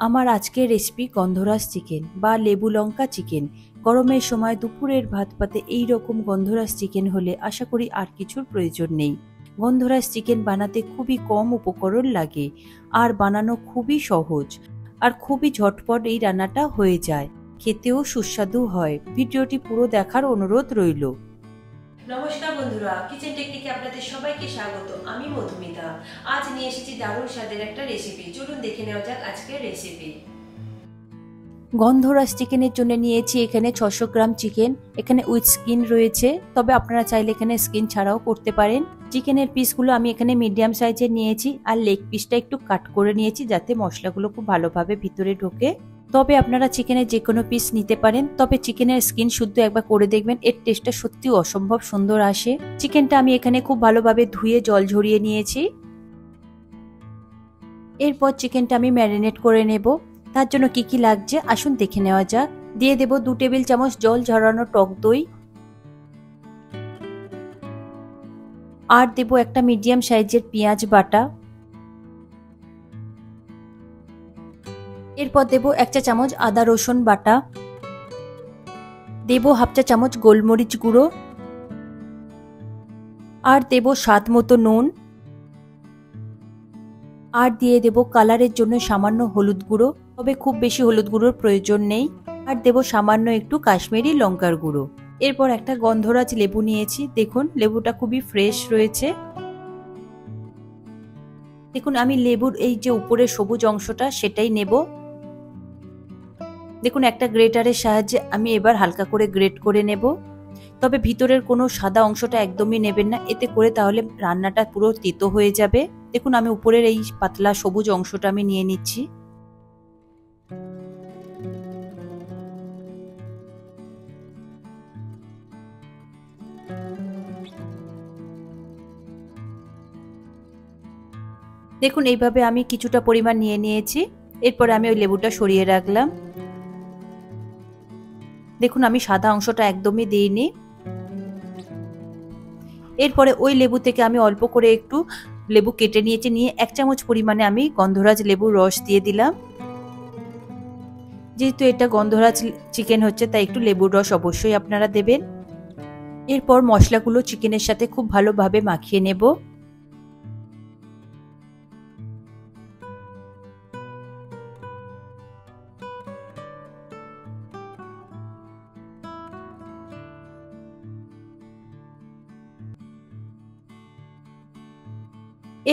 আমার আজকের রেসিপি গন্ধরাজ চিকেন বা লেবু লঙ্কা চিকেন। গরমের সময় দুপুরের ভাত পাতে এই রকম গন্ধরাজ চিকেন হলে আশা করি আর কিছুর প্রয়োজন নেই। গন্ধরাজ চিকেন বানাতে খুবই কম উপকরণ লাগে আর বানানো খুবই সহজ আর খুবই ঝটপট এই রান্নাটা হয়ে যায়, খেতেও সুস্বাদু হয়। ভিডিওটি পুরো দেখার অনুরোধ রইল। নমস্কার বন্ধুরা, কিচেন টেকনিকে আপনাদের সবাইকে স্বাগত। আমি মধুমিতা। আজ নিয়ে এসেছি দারুণ স্বাদের একটা রেসিপি। চলুন দেখে নেওয়া যাক আজকের রেসিপি। গন্ধরাজ চিকেনের জন্য নিয়েছি এখানে 600 গ্রাম চিকেন। এখানে উইথ স্কিন রয়েছে, তবে আপনারা চাইলে এখানে স্কিন ছাড়াও করতে পারেন। চিকেনের পিসগুলো আমি এখানে মিডিয়াম সাইজের নিয়েছি আর লেগ পিসটা একটু কাট করে নিয়েছি যাতে মশলাগুলো খুব ভালোভাবে ভিতরে ঢোকে। তবে আপনারা চিকেনের যে কোনো পিস নিতে পারেন, তবে চিকেনের স্কিন শুদ্ধ একবার করে দেখবেন, এর টেস্টটা সত্যি অসম্ভব সুন্দর আসে। চিকেনটা আমি এখানে খুব ভালোভাবে ধুয়ে জল ঝরিয়ে নিয়েছি। এরপর চিকেনটা আমি ম্যারিনেট করে নেব। তার জন্য কি কি লাগছে আসুন দেখে নেওয়া যাক। দিয়ে দেব 2 টেবিল চামচ জল ঝরানো টক দই, আর দেব একটা মিডিয়াম সাইজের পেঁয়াজ বাটা। এরপর দেব 1 চা চামচ আদা রসুন বাটা, দেব হাফ চা চামচ গোলমরিচ গুঁড়ো, আর দেব স্বাদ মতো নুন, আর দিয়ে দেব কালারের জন্য সামান্য হলুদ গুঁড়ো, তবে খুব বেশি হলুদ গুঁড়োর প্রয়োজন নেই। আর দেব সামান্য একটু কাশ্মীরি লঙ্কার গুঁড়ো। এরপর একটা গন্ধরাজ লেবু নিয়েছি, দেখুন লেবুটা খুবই ফ্রেশ রয়েছে। দেখুন আমি লেবুর এই যে উপরের সবুজ অংশটা সেটাই নেব। দেখুন একটা গ্রেটারের সাহায্যে আমি এবার হালকা করে গ্রেট করে নেব। তবে ভিতরের কোনো সাদা অংশটা একদমই নেবেন না, এতে করে তাহলে রান্নাটা পুরো তেতো হয়ে যাবে। দেখুন আমি উপরের এই পাতলা সবুজ অংশটা আমি নিয়ে নিচ্ছি। দেখুন এইভাবে আমি কিছুটা পরিমাণ নিয়ে নিয়েছি। এরপরে আমি ওই লেবুটা সরিয়ে রাখলাম। দেখুন আমি সাদা অংশটা একদমই দিইনি। এরপরে ওই লেবু থেকে আমি অল্প করে একটু লেবু কেটে নিয়েছি, নিয়ে 1 চামচ পরিমাণে আমি গন্ধরাজ লেবুর রস দিয়ে দিলাম। যেহেতু এটা গন্ধরাজ চিকেন হচ্ছে তাই একটু লেবুর রস অবশ্যই আপনারা দেবেন। এরপর মশলাগুলো চিকেনের সাথে খুব ভালোভাবে মাখিয়ে নেব।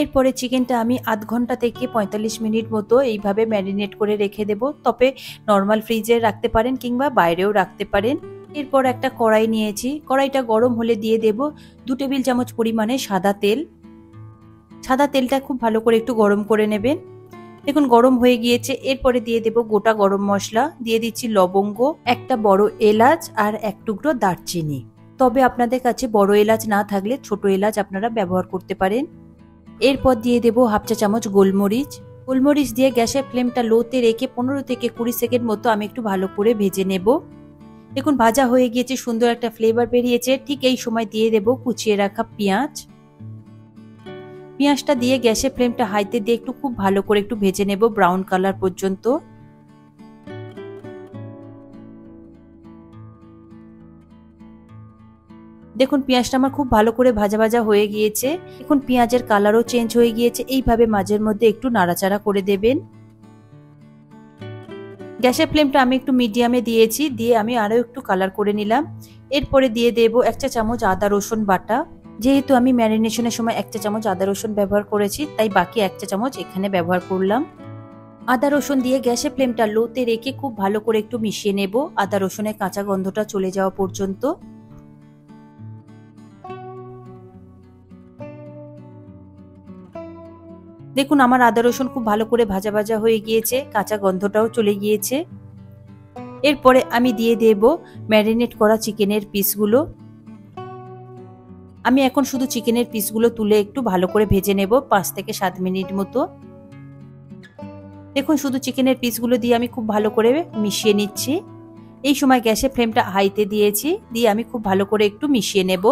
এরপরে চিকেনটা আমি আধ ঘন্টা থেকে 45 মিনিট মতো এইভাবে ম্যারিনেট করে রেখে দেব। তবে নর্মাল ফ্রিজে রাখতে পারেন কিংবা বাইরেও রাখতে পারেন। এরপর একটা কড়াই নিয়েছি, কড়াইটা গরম হলে দিয়ে দেব 2 টেবিল চামচ পরিমাণে সাদা তেল। সাদা তেলটা খুব ভালো করে একটু গরম করে নেবেন। দেখুন গরম হয়ে গিয়েছে। এরপরে দিয়ে দেব গোটা গরম মশলা, দিয়ে দিচ্ছি লবঙ্গ, একটা বড় এলাচ আর 1 টুকরো দারচিনি। তবে আপনাদের কাছে বড় এলাচ না থাকলে ছোট এলাচ আপনারা ব্যবহার করতে পারেন। এরপর দিয়ে দেব হাফ চা চামচ গোলমরিচ। গোলমরিচ দিয়ে গ্যাসের ফ্লেমটা লোতে রেখে 15 থেকে 20 সেকেন্ড মতো আমি একটু ভালো করে ভেজে নেব। দেখুন ভাজা হয়ে গিয়েছে, সুন্দর একটা ফ্লেভার বেরিয়েছে। ঠিক এই সময় দিয়ে দেব কুচিয়ে রাখা পেঁয়াজ। পেঁয়াজটা দিয়ে গ্যাসের ফ্লেমটা হাইতে দিয়ে একটু খুব ভালো করে একটু ভেজে নেব ব্রাউন কালার পর্যন্ত। দেখুন পেঁয়াজটা আমার খুব ভালো করে ভাজা ভাজা হয়ে গিয়েছে। দেখুন পেঁয়াজের কালারও চেঞ্জ হয়ে গিয়েছে। এইভাবে মাঝের মধ্যে একটু নাড়াচাড়া করে দেবেন। গ্যাসের ফ্লেমটা আমি একটু মিডিয়ামে দিয়েছি, দিয়ে আমি আরো একটু কালার করে নিলাম। এরপরে দিয়ে দেব 1 চা চামচ আদা রসুন বাটা। যেহেতু আমি ম্যারিনেশনের সময় 1 চা চামচ আদা রসুন ব্যবহার করেছি, তাই বাকি 1 চা চামচ এখানে ব্যবহার করলাম। আদা রসুন দিয়ে গ্যাসের ফ্লেমটা লোতে রেখে খুব ভালো করে একটু মিশিয়ে নেব আদা রসুনের কাঁচা গন্ধটা চলে যাওয়া পর্যন্ত। দেখুন আমার আদা রসুন খুব ভালো করে ভাজা ভাজা হয়ে গিয়েছে, কাঁচা গন্ধটাও চলে গিয়েছে। এরপরে আমি দিয়ে দেব ম্যারিনেট করা চিকেনের পিসগুলো। আমি এখন শুধু চিকেনের পিসগুলো তুলে একটু ভালো করে ভেজে নেব 5 থেকে 7 মিনিট মতো। দেখুন শুধু চিকেনের পিসগুলো দিয়ে আমি খুব ভালো করে মিশিয়ে নিচ্ছি। এই সময় গ্যাসের ফ্লেমটা হাইতে দিয়েছি, দিয়ে আমি খুব ভালো করে একটু মিশিয়ে নেব।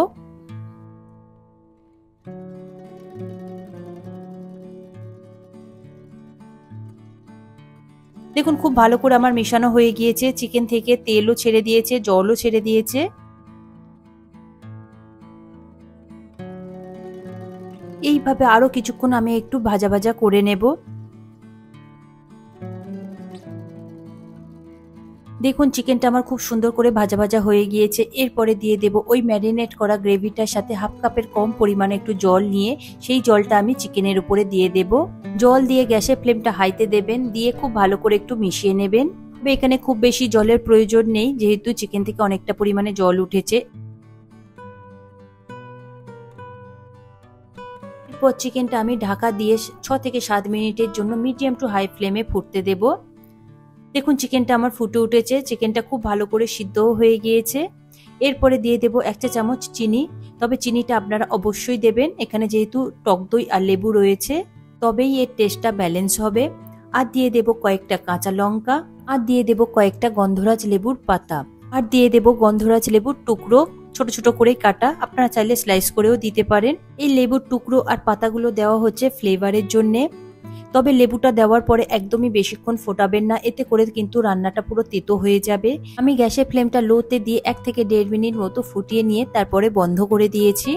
দেখুন খুব ভালো করে আমার মেশানো হয়ে গিয়েছে, চিকেন থেকে তেলও ছেড়ে দিয়েছে, জলও ছেড়ে দিয়েছে। এইভাবে আরো কিছুক্ষণ আমি একটু ভাজা ভাজা করে নেব। দেখুন চিকেনটা আমার খুব সুন্দর করে ভাজা ভাজা হয়ে গিয়েছে। এরপরে দিয়ে দেব ওই ম্যারিনেট করা গ্রেভিটার সাথে হাফ কাপের কম পরিমাণে একটু জল নিয়ে সেই জলটা আমি চিকেনের উপরে দিয়ে দেব। জল দিয়ে গ্যাসের ফ্লেমটা হাইতে দেবেন, দিয়ে খুব ভালো করে একটু মিশিয়ে নেবেন। তবে এখানে খুব বেশি জলের প্রয়োজন নেই, যেহেতু চিকেন থেকে অনেকটা পরিমাণে জল উঠেছে। এরপর চিকেনটা আমি ঢাকা দিয়ে 6 থেকে 7 মিনিটের জন্য মিডিয়াম টু হাই ফ্লেমে ফুটতে দেব। দেখুন চিকেনটা আমার ফুটে উঠেছে, চিকেনটা খুব ভালো করে সিদ্ধও হয়ে গিয়েছে। এরপরে দিয়ে দেব 1 চা চামচ চিনি, তবে চিনিটা আপনারা অবশ্যই দেবেন, এখানে যেহেতু টক দই আর লেবু রয়েছে তবেই এর টেস্টটা ব্যালেন্স হবে। আর দিয়ে দেব কয়েকটা কাঁচা লঙ্কা, আর দিয়ে দেব কয়েকটা গন্ধরাজ লেবুর পাতা, আর দিয়ে দেব গন্ধরাজ লেবুর টুকরো ছোট ছোট করে কাটা, আপনারা চাইলে স্লাইস করেও দিতে পারেন। এই লেবুর টুকরো আর পাতাগুলো দেওয়া হচ্ছে ফ্লেভারের জন্যে। তবে লেবুটা দেওয়ার পরে একদমই বেশিক্ষণ ফোটাবেন না, এতে করে কিন্তু রান্নাটা পুরো তেতো হয়ে যাবে। আমি গ্যাসের ফ্লেমটা লোতে দিয়ে 1 থেকে 1.5 মিনিট মতো ফুটিয়ে নিয়ে তারপরে বন্ধ করে দিয়েছি।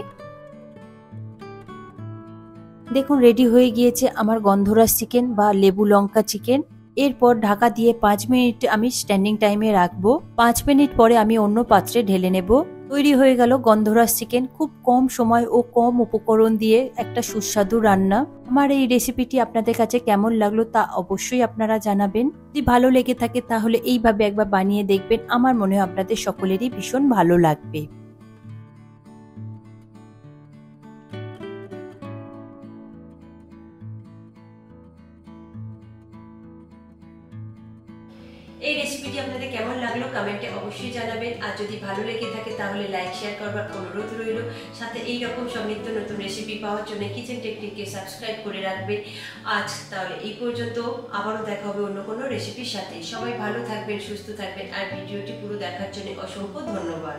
দেখুন রেডি হয়ে গিয়েছে আমার গন্ধরাজ চিকেন বা লেবু লঙ্কা চিকেন। এরপর ঢাকা দিয়ে 5 মিনিট আমি স্ট্যান্ডিং টাইমে রাখবো। 5 মিনিট পরে আমি অন্য পাত্রে ঢেলে নেব। তৈরি হয়ে গেল গন্ধরাজ চিকেন, খুব কম সময় ও কম উপকরণ দিয়ে একটা সুস্বাদু রান্না। আমার এই রেসিপিটি আপনাদের কাছে কেমন লাগলো তা অবশ্যই আপনারা জানাবেন। যদি ভালো লেগে থাকে তাহলে এইভাবে একবার বানিয়ে দেখবেন, আমার মনে হয় আপনাদের সকলেরই ভীষণ ভালো লাগবে। এই রেসিপিটি আপনাদের কেমন লাগলো কমেন্টে অবশ্যই জানাবেন। আর যদি ভালো লেগে থাকে তাহলে লাইক শেয়ার করবার অনুরোধ রইল। সাথে এই রকম সব নিত্য নতুন রেসিপি পাওয়ার জন্য কিচেন টেকনিককে সাবস্ক্রাইব করে রাখবেন। আজ তাহলে এই পর্যন্ত, আবারও দেখা হবে অন্য কোনো রেসিপির সাথে। সবাই ভালো থাকবেন, সুস্থ থাকবেন, আর ভিডিওটি পুরো দেখার জন্য অসংখ্য ধন্যবাদ।